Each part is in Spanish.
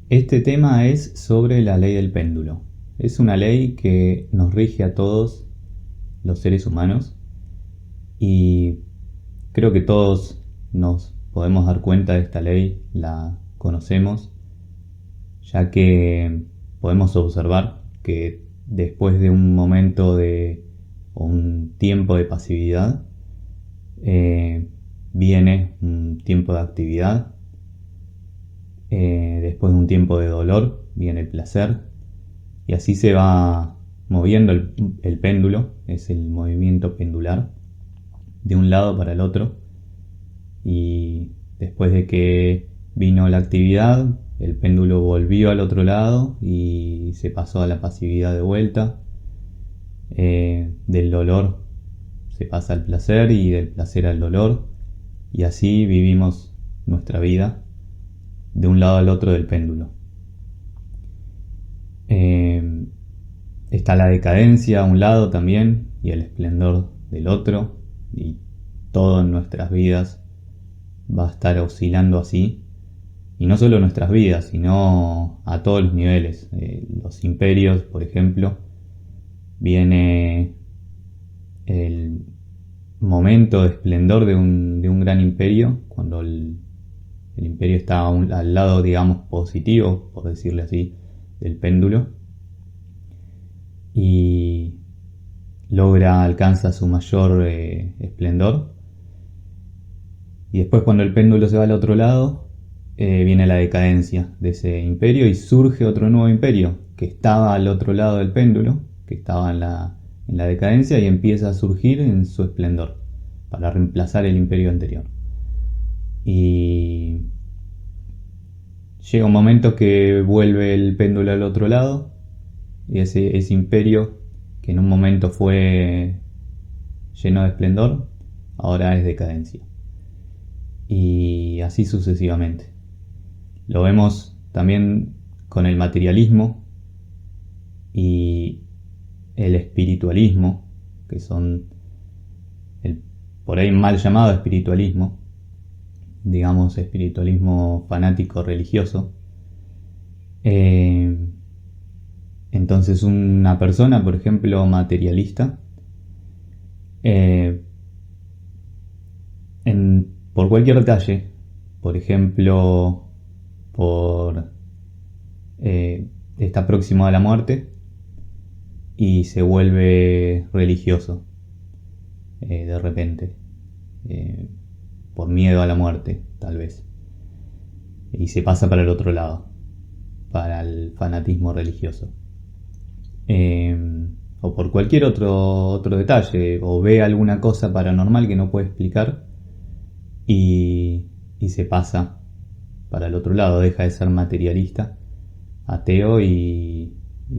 Este tema es sobre la ley del péndulo. Es una ley que nos rige a todos los seres humanos y creo que todos nos podemos dar cuenta de esta ley, la conocemos, ya que podemos observar que después de un momento o un tiempo de pasividad, viene un tiempo de actividad. Después de un tiempo de dolor viene el placer, y así se va moviendo el péndulo. Es el movimiento pendular de un lado para el otro, y después de que vino la actividad, el péndulo volvió al otro lado y se pasó a la pasividad de vuelta. Del dolor se pasa al placer y del placer al dolor, y así vivimos nuestra vida de un lado al otro del péndulo. Está la decadencia a un lado también y el esplendor del otro, y todo en nuestras vidas va a estar oscilando así, y no solo nuestras vidas, sino a todos los niveles. Los imperios, por ejemplo, viene el momento de esplendor de un gran imperio, cuando el imperio está al lado, digamos, positivo, por decirle así, del péndulo, y alcanza su mayor esplendor. Y después, cuando el péndulo se va al otro lado, viene la decadencia de ese imperio y surge otro nuevo imperio que estaba al otro lado del péndulo, que estaba en la decadencia, y empieza a surgir en su esplendor para reemplazar el imperio anterior. Y llega un momento que vuelve el péndulo al otro lado, y ese imperio que en un momento fue lleno de esplendor, ahora es decadencia. Y así sucesivamente. Lo vemos también con el materialismo y el espiritualismo, que son el por ahí mal llamado espiritualismo, digamos espiritualismo fanático religioso. Entonces, una persona, por ejemplo, materialista, por cualquier detalle, por ejemplo, está próximo a la muerte y se vuelve religioso de repente, por miedo a la muerte, tal vez, y se pasa para el otro lado, para el fanatismo religioso. O por cualquier otro detalle, o ve alguna cosa paranormal que no puede explicar y se pasa para el otro lado, deja de ser materialista, ateo, y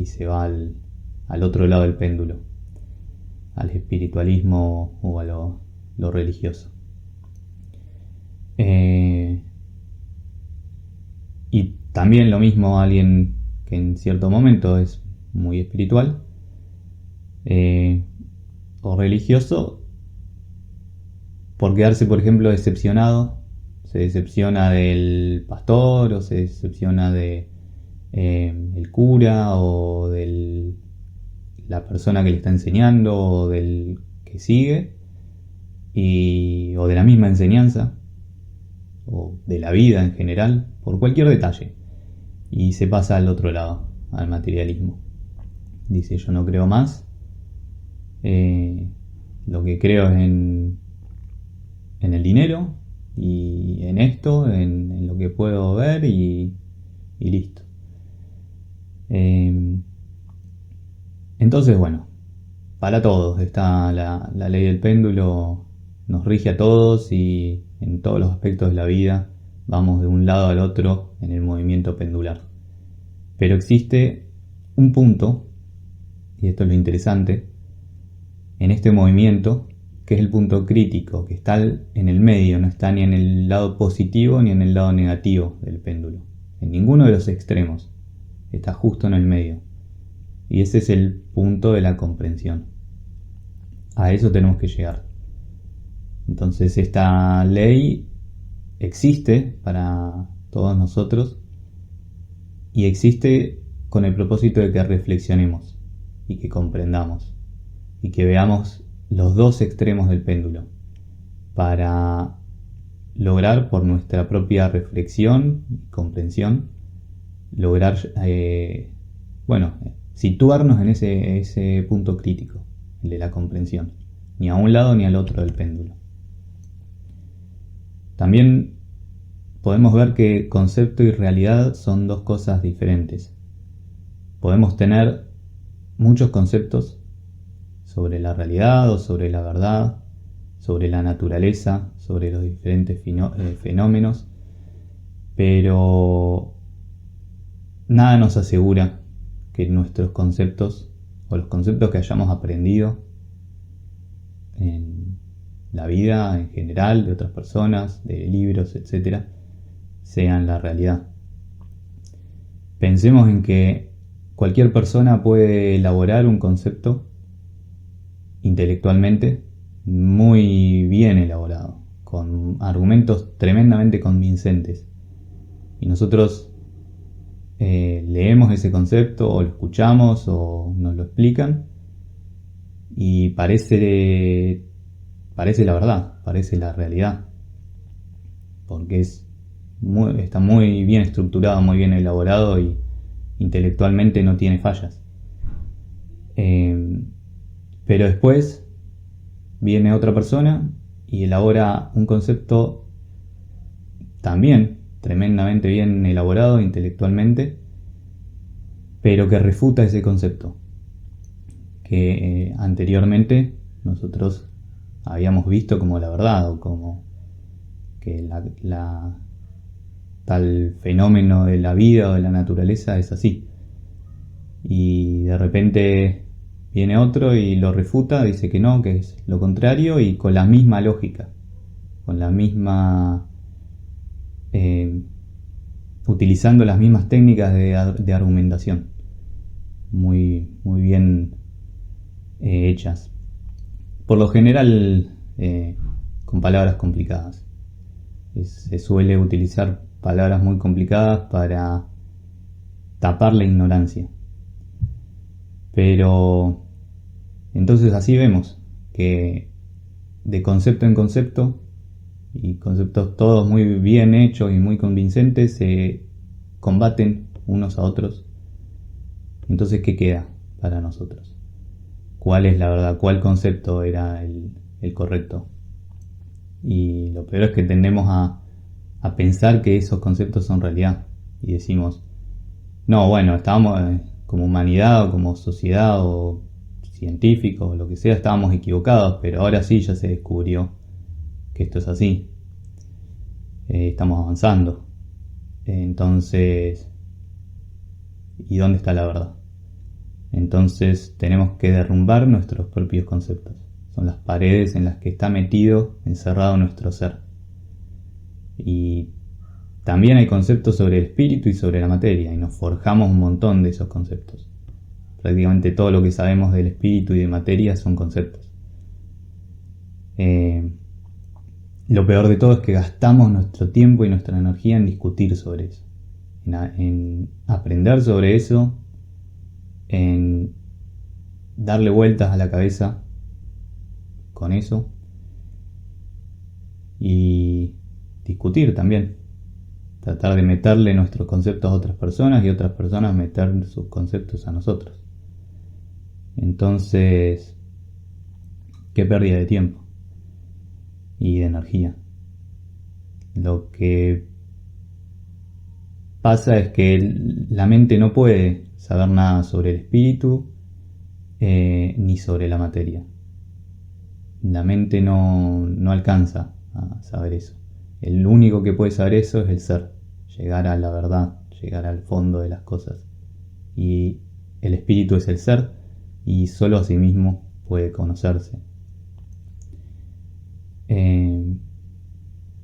se va al otro lado del péndulo, al espiritualismo o a lo religioso. Y también lo mismo alguien que en cierto momento es muy espiritual o religioso, por quedarse, por ejemplo, decepcionado, se decepciona del pastor, o se decepciona de el cura, o de la persona que le está enseñando, o del que sigue, o de la misma enseñanza, o de la vida en general, por cualquier detalle, y se pasa al otro lado, al materialismo. Dice: yo no creo más, lo que creo es en el dinero, y en esto, en lo que puedo ver, y listo. Entonces, bueno, para todos está la ley del péndulo, nos rige a todos, y en todos los aspectos de la vida vamos de un lado al otro en el movimiento pendular. Pero existe un punto, y esto es lo interesante, en este movimiento, que es el punto crítico, que está en el medio, no está ni en el lado positivo ni en el lado negativo del péndulo, en ninguno de los extremos, está justo en el medio. Y ese es el punto de la comprensión. A eso tenemos que llegar. Entonces, esta ley existe para todos nosotros, Y existe con el propósito de que reflexionemos y que comprendamos y que veamos los dos extremos del péndulo para lograr por nuestra propia reflexión y comprensión lograr situarnos en ese punto crítico, el de la comprensión, ni a un lado ni al otro del péndulo. También podemos ver que concepto y realidad son dos cosas diferentes. Podemos tener muchos conceptos sobre la realidad o sobre la verdad, sobre la naturaleza, sobre los diferentes fenómenos, pero nada nos asegura que nuestros conceptos o los conceptos que hayamos aprendido en la vida en general, de otras personas, de libros, etc., sean la realidad. Pensemos en que cualquier persona puede elaborar un concepto intelectualmente muy bien elaborado, con argumentos tremendamente convincentes. Y nosotros leemos ese concepto o lo escuchamos o nos lo explican y parece la verdad, parece la realidad, porque está muy bien estructurado, muy bien elaborado y intelectualmente no tiene fallas. Pero después viene otra persona y elabora un concepto también tremendamente bien elaborado intelectualmente, pero que refuta ese concepto que anteriormente nosotros habíamos visto como la verdad, o como que tal fenómeno de la vida o de la naturaleza es así. Y de repente viene otro y lo refuta, dice que no, que es lo contrario, y con la misma lógica, con la misma utilizando las mismas técnicas de argumentación muy bien hechas, por lo general con palabras complicadas. Se suele utilizar palabras muy complicadas para tapar la ignorancia, pero entonces así vemos que de concepto en concepto, y conceptos todos muy bien hechos y muy convincentes, se combaten unos a otros. Entonces, ¿qué queda para nosotros? ¿Cuál es la verdad? ¿Cuál concepto era el correcto? Y lo peor es que tendemos a pensar que esos conceptos son realidad. Y decimos, no, bueno, estábamos como humanidad o como sociedad o científicos o lo que sea, estábamos equivocados, pero ahora sí ya se descubrió que esto es así. Estamos avanzando. Entonces, ¿y dónde está la verdad? Entonces tenemos que derrumbar nuestros propios conceptos. Son las paredes en las que está metido, encerrado nuestro ser. Y también hay conceptos sobre el espíritu y sobre la materia, y nos forjamos un montón de esos conceptos. Prácticamente todo lo que sabemos del espíritu y de materia son conceptos. Lo peor de todo es que gastamos nuestro tiempo y nuestra energía en discutir sobre eso, en aprender sobre eso, en darle vueltas a la cabeza con eso y discutir también, tratar de meterle nuestros conceptos a otras personas y otras personas meter sus conceptos a nosotros. Entonces, qué pérdida de tiempo y de energía. Lo que pasa es que la mente no puede saber nada sobre el espíritu ni sobre la materia. La mente no alcanza a saber eso. El único que puede saber eso es el ser, llegar a la verdad, llegar al fondo de las cosas. Y el espíritu es el ser y solo a sí mismo puede conocerse.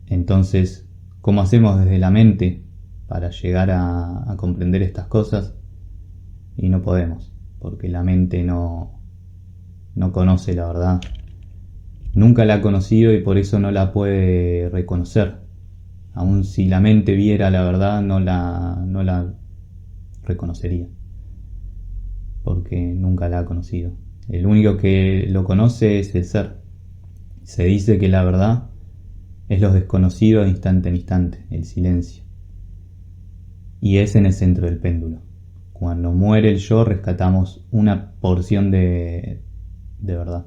Entonces, ¿cómo hacemos desde la mente para llegar a comprender estas cosas? Y no podemos, porque la mente no conoce la verdad. Nunca la ha conocido y por eso no la puede reconocer. Aun si la mente viera la verdad, no la reconocería, porque nunca la ha conocido. El único que lo conoce es el ser. Se dice que la verdad es lo desconocido de instante en instante, el silencio. Y es en el centro del péndulo. Cuando muere el yo, rescatamos una porción de verdad.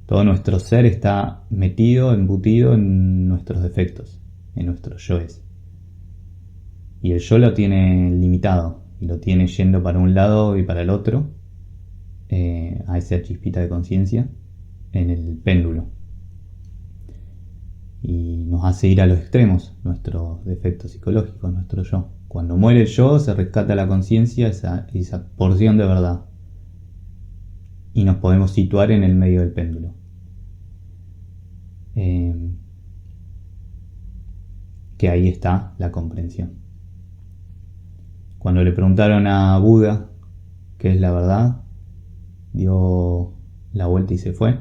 Todo nuestro ser está metido, embutido en nuestros defectos, en nuestros yoes. Y el yo lo tiene limitado, y lo tiene yendo para un lado y para el otro, a esa chispita de conciencia, en el péndulo. Y nos hace ir a los extremos, nuestros defectos psicológicos, nuestro yo. Cuando muere el yo, se rescata la conciencia, esa porción de verdad. Y nos podemos situar en el medio del péndulo. Que ahí está la comprensión. Cuando le preguntaron a Buda qué es la verdad, dio la vuelta y se fue.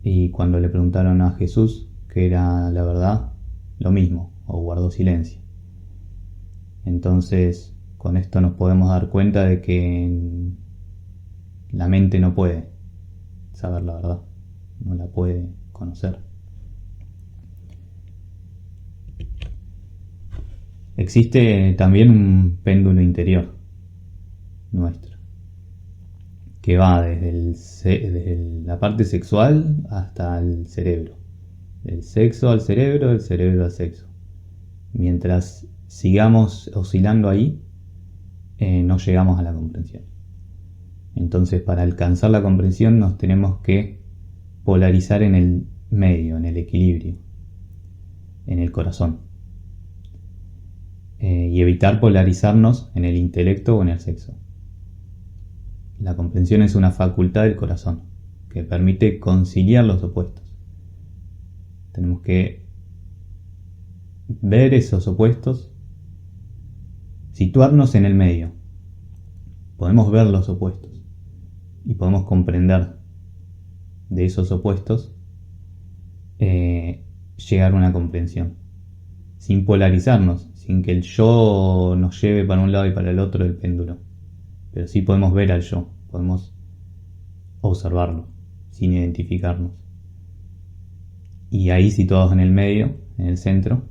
Y cuando le preguntaron a Jesús qué era la verdad, lo mismo, o guardó silencio. Entonces, con esto nos podemos dar cuenta de que la mente no puede saber la verdad, no la puede conocer. Existe también un péndulo interior nuestro, que va desde la parte sexual hasta el cerebro. Del sexo al cerebro, del cerebro al sexo. Mientras sigamos oscilando ahí, no llegamos a la comprensión. Entonces, para alcanzar la comprensión nos tenemos que polarizar en el medio, en el equilibrio, en el corazón. Y evitar polarizarnos en el intelecto o en el sexo. La comprensión es una facultad del corazón que permite conciliar los opuestos. Tenemos que ver esos opuestos, situarnos en el medio. Podemos ver los opuestos y podemos comprender de esos opuestos, llegar a una comprensión, sin polarizarnos, sin que el yo nos lleve para un lado y para el otro del péndulo. Pero sí podemos ver al yo, podemos observarlo, sin identificarnos. Y ahí, situados en el medio, en el centro,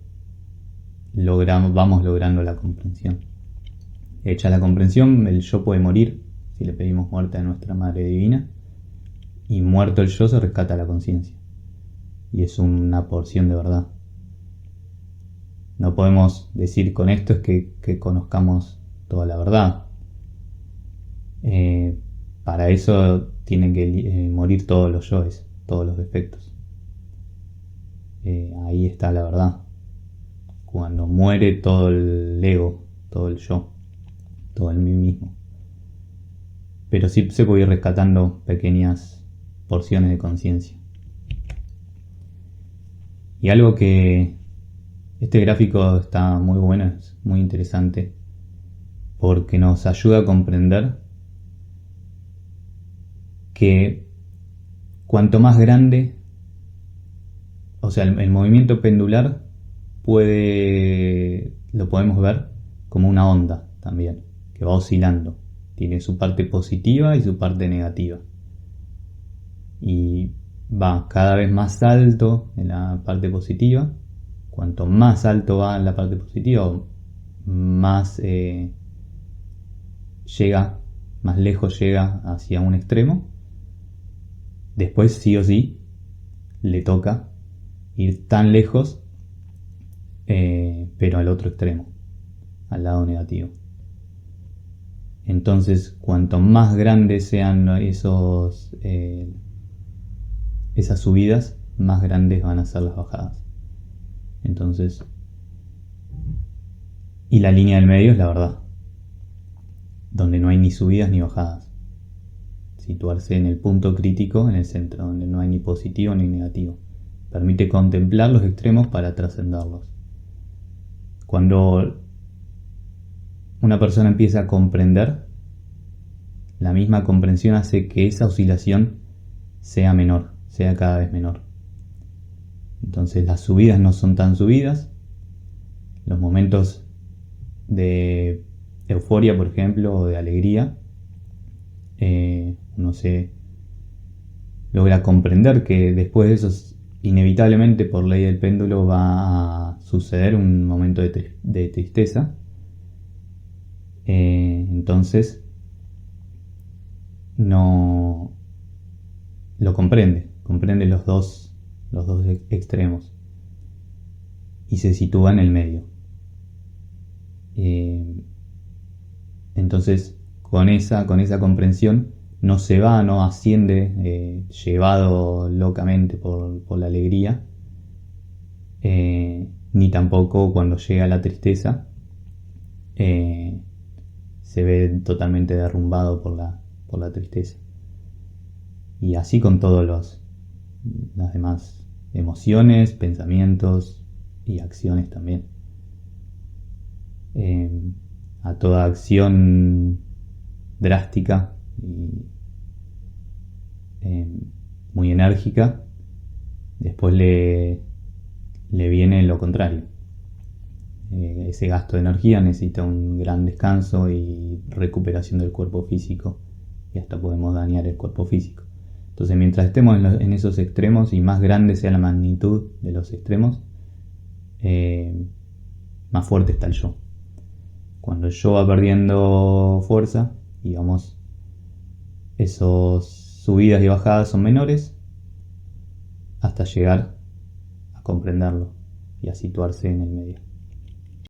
vamos logrando la comprensión. Hecha la comprensión, el yo puede morir, si le pedimos muerte a nuestra Madre Divina, y muerto el yo se rescata la conciencia. Y es una porción de verdad. No podemos decir con esto es que conozcamos toda la verdad. Para eso tienen que morir todos los yoes, todos los defectos. Ahí está la verdad. Cuando muere todo el ego, todo el yo, todo el mí mismo. Pero sí se puede ir rescatando pequeñas porciones de conciencia. Y algo que este gráfico está muy bueno, es muy interesante, porque nos ayuda a comprender que cuanto más grande, o sea, el movimiento pendular lo podemos ver como una onda también, que va oscilando. Tiene su parte positiva y su parte negativa. Y va cada vez más alto en la parte positiva. Cuanto más alto va en la parte positiva, más más lejos llega hacia un extremo. Después, sí o sí, le toca ir tan lejos, pero al otro extremo, al lado negativo. Entonces, cuanto más grandes sean esas subidas, más grandes van a ser las bajadas. Entonces, y la línea del medio es la verdad, donde no hay ni subidas ni bajadas. Situarse en el punto crítico, en el centro, donde no hay ni positivo ni negativo. Permite contemplar los extremos para trascenderlos. Cuando una persona empieza a comprender, la misma comprensión hace que esa oscilación sea menor, sea cada vez menor. Entonces las subidas no son tan subidas, los momentos de euforia, por ejemplo, o de alegría, uno se logra comprender que después de eso, inevitablemente por ley del péndulo, va a suceder un momento de tristeza. Entonces no lo comprende los dos extremos y se sitúa en el medio. Entonces con esa comprensión no se va, no asciende llevado locamente por la alegría, ni tampoco cuando llega la tristeza se ve totalmente derrumbado por la tristeza. Y así con todas las demás emociones, pensamientos y acciones también. A toda acción drástica y muy enérgica, después le viene lo contrario. Ese gasto de energía necesita un gran descanso y recuperación del cuerpo físico, y hasta podemos dañar el cuerpo físico. Entonces, mientras estemos en esos extremos y más grande sea la magnitud de los extremos, más fuerte está el yo. Cuando el yo va perdiendo fuerza, digamos, esos subidas y bajadas son menores hasta llegar a comprenderlo y a situarse en el medio.